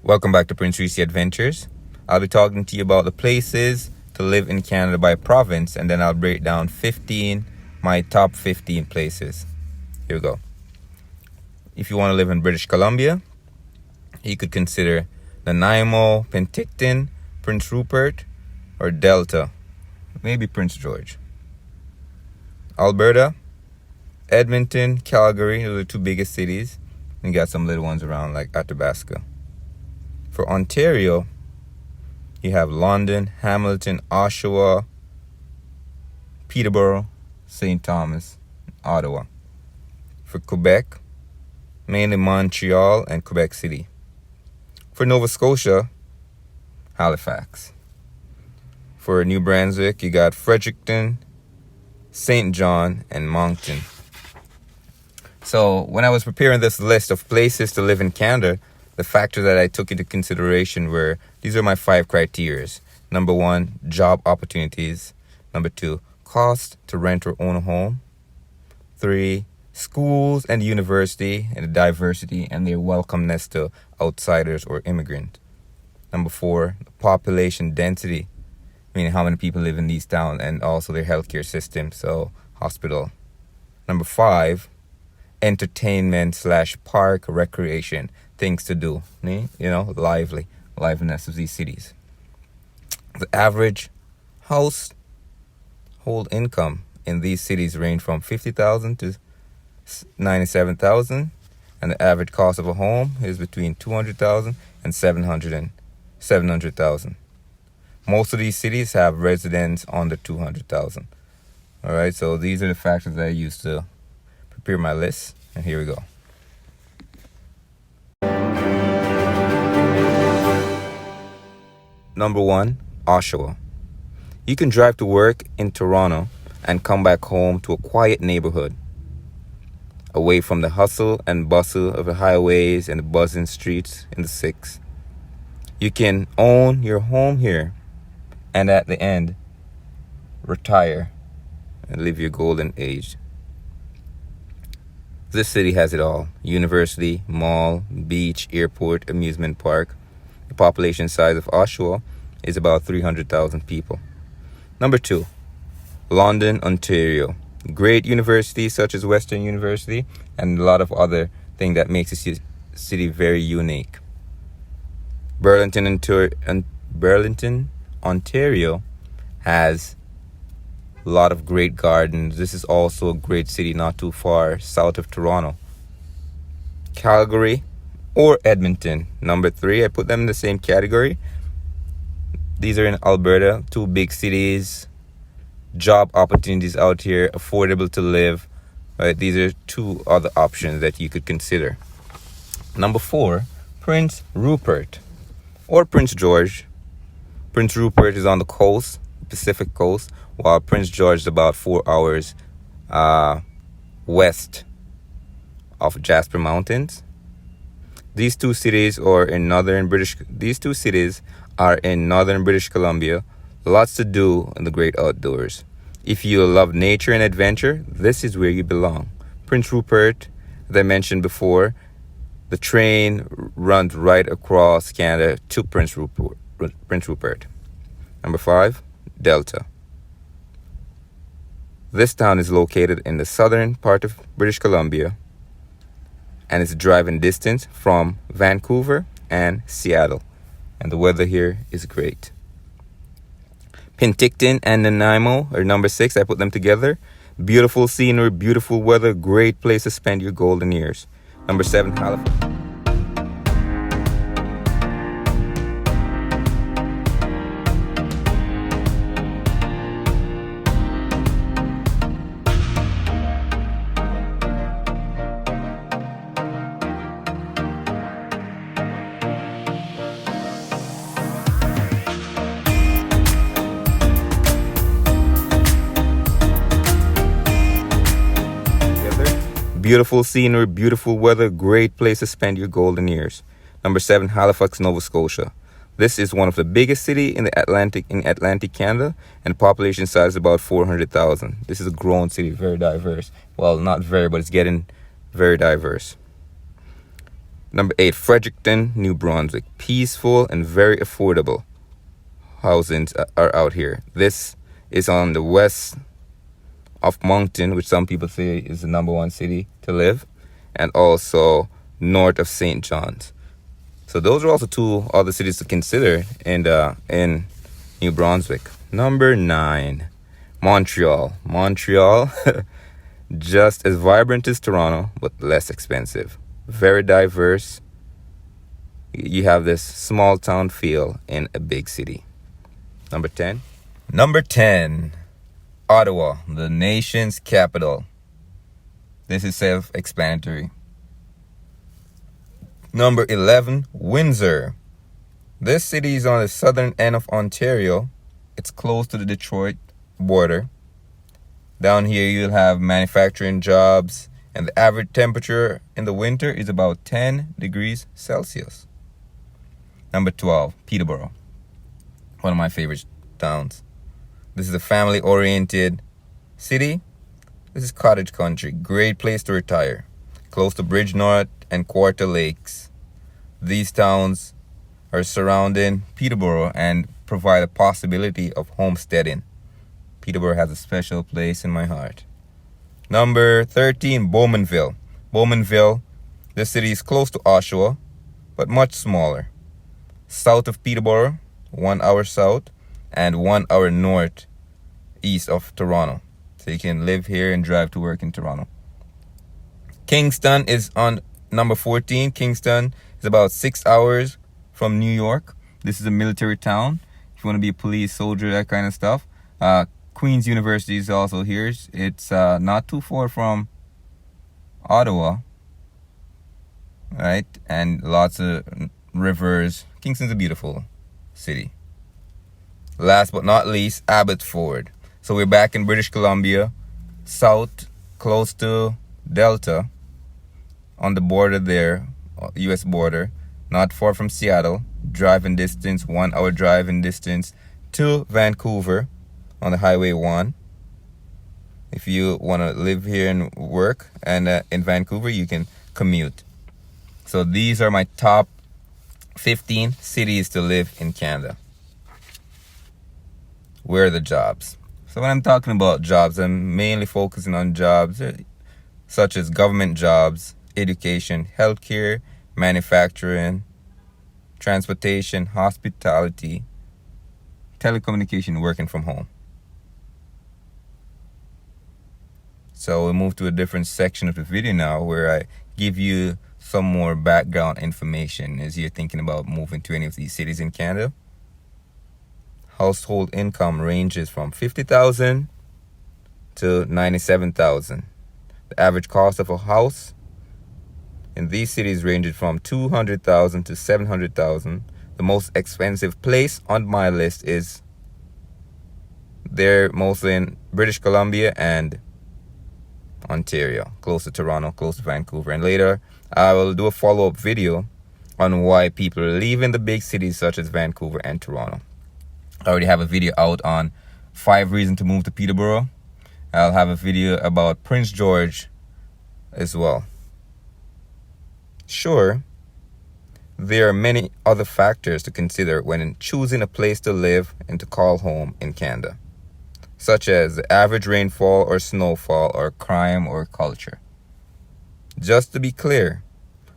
Welcome back to Prince Reese Adventures. I'll be talking to you about the places to live in Canada by province, and then I'll break down my top 15 places. Here we go. If you want to live in British Columbia, you could consider Nanaimo, Penticton, Prince Rupert, or Delta, maybe Prince George. Alberta, Edmonton, Calgary, those are the two biggest cities. And you got some little ones around like Athabasca. For Ontario, you have London, Hamilton, Oshawa, Peterborough, St. Thomas, Ottawa. For Quebec, mainly Montreal and Quebec City. For Nova Scotia, Halifax. For New Brunswick, you got Fredericton, St. John, and Moncton. So when I was preparing this list of places to live in Canada, the factors that I took into consideration were, these are my 5 criteria. Number 1, job opportunities. Number 2, cost to rent or own a home. 3, schools and university and the diversity and their welcomeness to outsiders or immigrants. Number 4, population density, meaning how many people live in these towns, and also their healthcare system, so hospital. Number 5, entertainment/park recreation, things to do, liveliness of these cities. The average household income in these cities range from $50,000 to $97,000, and the average cost of a home is between $200,000 and $700,000. Most of these cities have residents under $200,000. All right, so these are the factors that I used to prepare my list, and here we go. Number 1, Oshawa. You can drive to work in Toronto and come back home to a quiet neighborhood, away from the hustle and bustle of the highways and the buzzing streets in the 6. You can own your home here and at the end, retire and live your golden age. This city has it all: university, mall, beach, airport, amusement park. The population size of Oshawa is about 300,000 people. Number 2, London, Ontario. Great universities such as Western University and a lot of other things that makes this city very unique. Burlington, Ontario has a lot of great gardens. This is also a great city not too far south of Toronto. Calgary or Edmonton. Number 3, I put them in the same category. These are in Alberta, 2 big cities. Job opportunities out here, affordable to live. Right, these are 2 other options that you could consider. Number 4, Prince Rupert or Prince George. Prince Rupert is on the coast, Pacific coast, while Prince George is about 4 hours west of Jasper Mountains. These two cities are in northern British Columbia. Lots to do in the great outdoors. If you love nature and adventure, this is where you belong. Prince Rupert, as I mentioned before, the train runs right across Canada to Prince Rupert. Number 5, Delta. This town is located in the southern part of British Columbia and is driving distance from Vancouver and Seattle. And the weather here is great. Penticton and Nanaimo are number 6. I put them together. Beautiful scenery, beautiful weather, great place to spend your golden years. Number 7, Halifax. Beautiful scenery, beautiful weather, great place to spend your golden years. Number 7, Halifax, Nova Scotia. This is one of the biggest cities in Atlantic Canada, and the population size is about 400,000. This is a growing city, very diverse. Well, not very, but it's getting very diverse. Number 8, Fredericton, New Brunswick. Peaceful and very affordable housings are out here. This is on the west of Moncton, which some people say is the number one city to live, and also north of St. John's. So those are also two other cities to consider in New Brunswick. Number 9, Montreal. Montreal, just as vibrant as Toronto, but less expensive. Very diverse. You have this small town feel in a big city. Number 10. Number 10, Ottawa, the nation's capital. This is self-explanatory. Number 11, Windsor. This city is on the southern end of Ontario. It's close to the Detroit border. Down here you'll have manufacturing jobs, and the average temperature in the winter is about 10 degrees Celsius. Number 12, Peterborough. One of my favorite towns. This is a family-oriented city. This is cottage country. Great place to retire. Close to Bridgenorth and Quarter Lakes. These towns are surrounding Peterborough and provide a possibility of homesteading. Peterborough has a special place in my heart. Number 13, Bowmanville. Bowmanville, this city is close to Oshawa, but much smaller. South of Peterborough, 1 hour south, and 1 hour north east of Toronto. So you can live here and drive to work in Toronto. Kingston is on number 14. Kingston is about 6 hours from New York. This is a military town. If you want to be a police, soldier, that kind of stuff. Queen's University is also here. It's not too far from Ottawa, right? And lots of rivers. Kingston's a beautiful city. Last but not least, Abbotsford. So we're back in British Columbia, south, close to Delta, on the border there, US border, not far from Seattle. Driving distance, 1 hour driving distance to Vancouver on the Highway 1. If you want to live here and work and in Vancouver, you can commute. So these are my top 15 cities to live in Canada. Where are the jobs? So when I'm talking about jobs, I'm mainly focusing on jobs such as government jobs, education, healthcare, manufacturing, transportation, hospitality, telecommunication, working from home. So we'll move to a different section of the video now where I give you some more background information as you're thinking about moving to any of these cities in Canada. Household income ranges from $50,000 to $97,000. The average cost of a house in these cities ranges from $200,000 to $700,000. The most expensive place on my list is they're mostly in British Columbia and Ontario, close to Toronto, close to Vancouver. And later, I will do a follow-up video on why people are leaving the big cities such as Vancouver and Toronto. I already have a video out on 5 reasons to move to Peterborough. I'll have a video about Prince George as well. Sure, there are many other factors to consider when choosing a place to live and to call home in Canada, such as the average rainfall or snowfall or crime or culture. Just to be clear,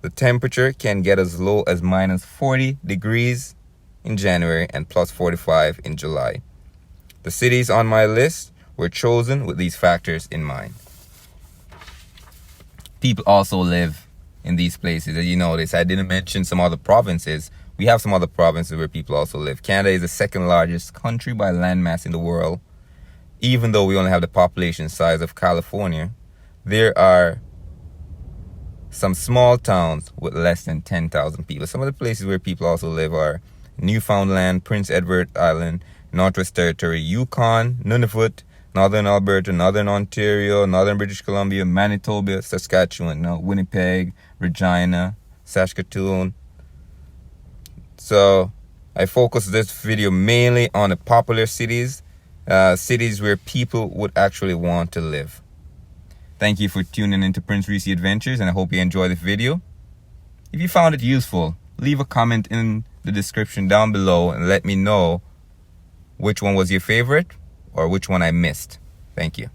the temperature can get as low as minus 40 degrees in January and plus 45 in July. The cities on my list were chosen with these factors in mind. People also live in these places. As you notice, I didn't mention some other provinces. We have some other provinces where people also live. Canada is the second largest country by landmass in the world. Even though we only have the population size of California, there are some small towns with less than 10,000 people. Some of the places where people also live are Newfoundland, Prince Edward Island, Northwest Territory, Yukon, Nunavut, Northern Alberta, Northern Ontario, Northern British Columbia, Manitoba, Saskatchewan, Winnipeg, Regina, Saskatoon. So I focus this video mainly on the popular cities, cities where people would actually want to live. Thank you for tuning into Prince Reese Adventures, and I hope you enjoy this video. If you found it useful, leave a comment in the description down below and let me know which one was your favorite or which one I missed. Thank you.